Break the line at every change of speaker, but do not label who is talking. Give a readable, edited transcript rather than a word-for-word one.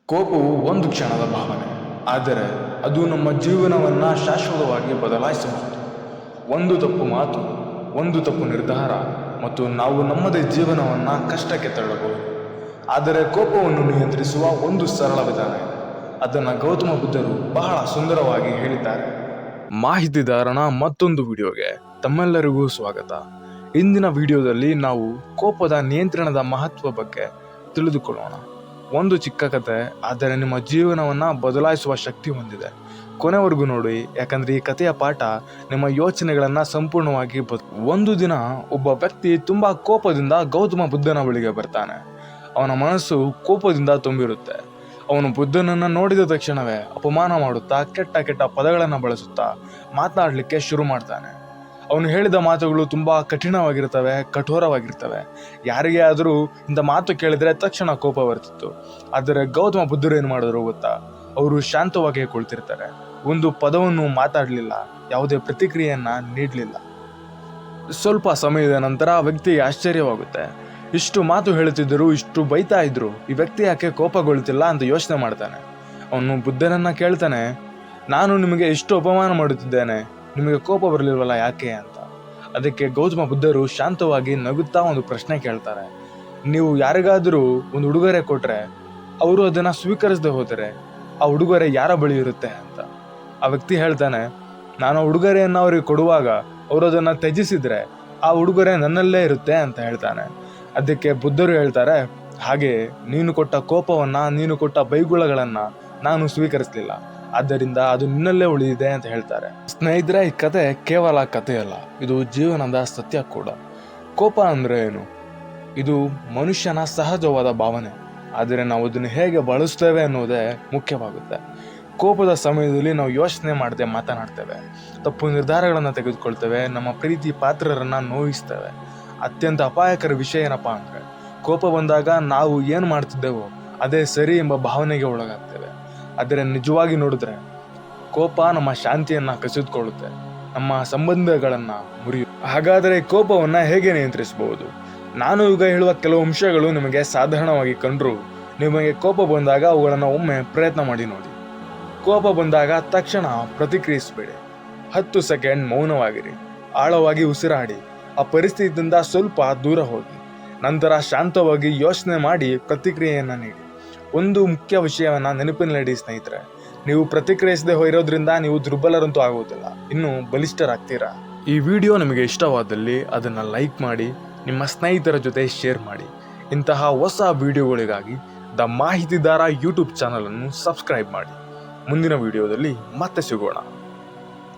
ಕೋಪವು ಒಂದು ಕ್ಷಣದ ಭಾವನೆ, ಆದರೆ ಅದು ನಮ್ಮ ಜೀವನವನ್ನು ಶಾಶ್ವತವಾಗಿ ಬದಲಾಯಿಸಬಹುದು. ಒಂದು ತಪ್ಪು ಮಾತು, ಒಂದು ತಪ್ಪು ನಿರ್ಧಾರ ಮತ್ತು ನಾವು ನಮ್ಮದೇ ಜೀವನವನ್ನು ಕಷ್ಟಕ್ಕೆ ತಳ್ಳಬಹುದು. ಆದರೆ ಕೋಪವನ್ನು ನಿಯಂತ್ರಿಸುವ ಒಂದು ಸರಳ ವಿಧಾನ ಇದೆ. ಅದನ್ನು ಗೌತಮ ಬುದ್ಧರು ಬಹಳ ಸುಂದರವಾಗಿ ಹೇಳಿದ್ದಾರೆ. ಮಾಹಿತಿದಾರನ ಮತ್ತೊಂದು ವಿಡಿಯೋಗೆ ತಮ್ಮೆಲ್ಲರಿಗೂ ಸ್ವಾಗತ. ಇಂದಿನ ವಿಡಿಯೋದಲ್ಲಿ ನಾವು ಕೋಪದ ನಿಯಂತ್ರಣದ ಮಹತ್ವ ಬಗ್ಗೆ ತಿಳಿದುಕೊಳ್ಳೋಣ. ಒಂದು ಚಿಕ್ಕ ಕತೆ, ಆದರೆ ನಿಮ್ಮ ಜೀವನವನ್ನು ಬದಲಾಯಿಸುವ ಶಕ್ತಿ ಹೊಂದಿದೆ. ಕೊನೆವರೆಗೂ ನೋಡಿ, ಯಾಕಂದ್ರೆ ಈ ಕಥೆಯ ಪಾಠ ನಿಮ್ಮ ಯೋಚನೆಗಳನ್ನು ಸಂಪೂರ್ಣವಾಗಿ ಒಂದು ದಿನ ಒಬ್ಬ ವ್ಯಕ್ತಿ ತುಂಬಾ ಕೋಪದಿಂದ ಗೌತಮ ಬುದ್ಧನ ಬಳಿಗೆ ಬರ್ತಾನೆ. ಅವನ ಮನಸ್ಸು ಕೋಪದಿಂದ ತುಂಬಿರುತ್ತೆ. ಅವನು ಬುದ್ಧನನ್ನು ನೋಡಿದ ತಕ್ಷಣವೇ ಅಪಮಾನ ಮಾಡುತ್ತಾ ಕೆಟ್ಟ ಕೆಟ್ಟ ಪದಗಳನ್ನು ಬಳಸುತ್ತಾ ಮಾತನಾಡಲಿಕ್ಕೆ ಶುರು ಮಾಡ್ತಾನೆ. ಅವನು ಹೇಳಿದ ಮಾತುಗಳು ತುಂಬಾ ಕಠಿಣವಾಗಿರ್ತವೆ, ಕಠೋರವಾಗಿರ್ತವೆ. ಯಾರಿಗೇ ಆದರೂ ಇಂಥ ಮಾತು ಕೇಳಿದ್ರೆ ತಕ್ಷಣ ಕೋಪ ಬರ್ತಿತ್ತು. ಆದರೆ ಗೌತಮ ಬುದ್ಧರು ಏನು ಮಾಡಿದ್ರು ಗೊತ್ತಾ? ಅವರು ಶಾಂತವಾಗಿ ಕುಳಿತಿರ್ತಾರೆ. ಒಂದು ಪದವನ್ನು ಮಾತಾಡಲಿಲ್ಲ, ಯಾವುದೇ ಪ್ರತಿಕ್ರಿಯೆಯನ್ನ ನೀಡಲಿಲ್ಲ. ಸ್ವಲ್ಪ ಸಮಯದ ನಂತರ ಆ ವ್ಯಕ್ತಿಗೆ ಆಶ್ಚರ್ಯವಾಗುತ್ತೆ. ಇಷ್ಟು ಮಾತು ಹೇಳುತ್ತಿದ್ದರು, ಇಷ್ಟು ಬೈತಾ ಇದ್ರು, ಈ ವ್ಯಕ್ತಿ ಯಾಕೆ ಕೋಪಗೊಳ್ಳುತ್ತಿಲ್ಲ ಅಂತ ಯೋಚನೆ ಮಾಡ್ತಾನೆ. ಅವನು ಬುದ್ಧನನ್ನ ಕೇಳ್ತಾನೆ, ನಾನು ನಿಮಗೆ ಇಷ್ಟು ಅಪಮಾನ ಮಾಡುತ್ತಿದ್ದೇನೆ, ನಿಮಗೆ ಕೋಪ ಬರಲಿಲ್ವಲ್ಲ ಯಾಕೆ ಅಂತ. ಅದಕ್ಕೆ ಗೌತಮ ಬುದ್ಧರು ಶಾಂತವಾಗಿ ನಗುತ್ತಾ ಒಂದು ಪ್ರಶ್ನೆ ಕೇಳ್ತಾರೆ. ನೀವು ಯಾರಿಗಾದರೂ ಒಂದು ಉಡುಗೊರೆ ಕೊಟ್ರೆ ಅವರು ಅದನ್ನ ಸ್ವೀಕರಿಸದೆ ಹೋದರೆ ಆ ಉಡುಗೊರೆ ಯಾರ ಬಳಿ ಇರುತ್ತೆ ಅಂತ. ಆ ವ್ಯಕ್ತಿ ಹೇಳ್ತಾನೆ, ನಾನು ಉಡುಗೊರೆಯನ್ನು ಅವ್ರಿಗೆ ಕೊಡುವಾಗ ಅವರು ಅದನ್ನ ತ್ಯಜಿಸಿದ್ರೆ ಆ ಉಡುಗೊರೆ ನನ್ನಲ್ಲೇ ಇರುತ್ತೆ ಅಂತ ಹೇಳ್ತಾನೆ. ಅದಕ್ಕೆ ಬುದ್ಧರು ಹೇಳ್ತಾರೆ, ಹಾಗೆ ನೀನು ಕೊಟ್ಟ ಕೋಪವನ್ನ, ನೀನು ಕೊಟ್ಟ ಬೈಗುಳಗಳನ್ನ ನಾನು ಸ್ವೀಕರಿಸಲಿಲ್ಲ, ಆದ್ದರಿಂದ ಅದು ನಿನ್ನಲ್ಲೇ ಉಳಿದಿದೆ ಅಂತ ಹೇಳ್ತಾರೆ. ಸ್ನೇಹಿತರೆ, ಈ ಕತೆ ಕೇವಲ ಕಥೆಯಲ್ಲ, ಇದು ಜೀವನದ ಸತ್ಯ ಕೂಡ. ಕೋಪ ಅಂದ್ರೆ ಏನು? ಇದು ಮನುಷ್ಯನ ಸಹಜವಾದ ಭಾವನೆ, ಆದರೆ ನಾವು ಅದನ್ನು ಹೇಗೆ ಬಳಸ್ತೇವೆ ಅನ್ನೋದೇ ಮುಖ್ಯವಾಗುತ್ತೆ. ಕೋಪದ ಸಮಯದಲ್ಲಿ ನಾವು ಯೋಚನೆ ಮಾಡದೆ ಮಾತನಾಡ್ತೇವೆ, ತಪ್ಪು ನಿರ್ಧಾರಗಳನ್ನು ತೆಗೆದುಕೊಳ್ತೇವೆ, ನಮ್ಮ ಪ್ರೀತಿ ಪಾತ್ರರನ್ನ ನೋಯಿಸ್ತೇವೆ. ಅತ್ಯಂತ ಅಪಾಯಕರ ವಿಷಯ ಏನಪ್ಪಾ ಅಂದ್ರೆ, ಕೋಪ ಬಂದಾಗ ನಾವು ಏನು ಮಾಡ್ತಿದ್ದೇವೋ ಅದೇ ಸರಿ ಎಂಬ ಭಾವನೆಗೆ ಒಳಗಾಗ್ತೇವೆ. ಆದರೆ ನಿಜವಾಗಿ ನೋಡಿದ್ರೆ ಕೋಪ ನಮ್ಮ ಶಾಂತಿಯನ್ನ ಕಸಿದುಕೊಳ್ಳುತ್ತೆ, ನಮ್ಮ ಸಂಬಂಧಗಳನ್ನ ಮುರಿಯುತ್ತೆ. ಹಾಗಾದರೆ ಕೋಪವನ್ನ ಹೇಗೆ ನಿಯಂತ್ರಿಸಬಹುದು? ನಾನು ಈಗ ಹೇಳುವ ಕೆಲವು ಅಂಶಗಳು ನಿಮಗೆ ಸಾಧಾರಣವಾಗಿ ಕಂಡ್ರು, ನಿಮಗೆ ಕೋಪ ಬಂದಾಗ ಅವುಗಳನ್ನು ಒಮ್ಮೆ ಪ್ರಯತ್ನ ಮಾಡಿ ನೋಡಿ. ಕೋಪ ಬಂದಾಗ ತಕ್ಷಣ ಪ್ರತಿಕ್ರಿಯಿಸಬೇಡಿ. 10 ಸೆಕೆಂಡ್ ಮೌನವಾಗಿರಿ, ಆಳವಾಗಿ ಉಸಿರಾಡಿ, ಆ ಪರಿಸ್ಥಿತಿಯಿಂದ ಸ್ವಲ್ಪ ದೂರ ಹೋಗಿ, ನಂತರ ಶಾಂತವಾಗಿ ಯೋಚನೆ ಮಾಡಿ ಪ್ರತಿಕ್ರಿಯೆಯನ್ನ ನೀಡಿ. ಒಂದು ಮುಖ್ಯ ವಿಷಯವನ್ನ ನೆನಪಿನಲ್ಲಿಡಿ ಸ್ನೇಹಿತರೆ, ನೀವು ಪ್ರತಿಕ್ರಿಯಿಸದೆ ಹೋಗಿರೋದ್ರಿಂದ ನೀವು ದುರ್ಬಲರಂತೂ ಆಗುವುದಿಲ್ಲ, ಇನ್ನು ಬಲಿಷ್ಠರಾಗ್ತೀರಾ. ಈ ವಿಡಿಯೋ ನಿಮಗೆ ಇಷ್ಟವಾದಲ್ಲಿ ಅದನ್ನ ಲೈಕ್ ಮಾಡಿ, ನಿಮ್ಮ ಸ್ನೇಹಿತರ ಜೊತೆ ಶೇರ್ ಮಾಡಿ. ಇಂತಹ ಹೊಸ ವಿಡಿಯೋಗಳಿಗಾಗಿ ದ ಮಾಹಿತಿದಾರ ಯೂಟ್ಯೂಬ್ ಚಾನಲ್ ಅನ್ನು ಸಬ್ಸ್ಕ್ರೈಬ್ ಮಾಡಿ. ಮುಂದಿನ ವಿಡಿಯೋದಲ್ಲಿ ಮತ್ತೆ ಸಿಗೋಣ.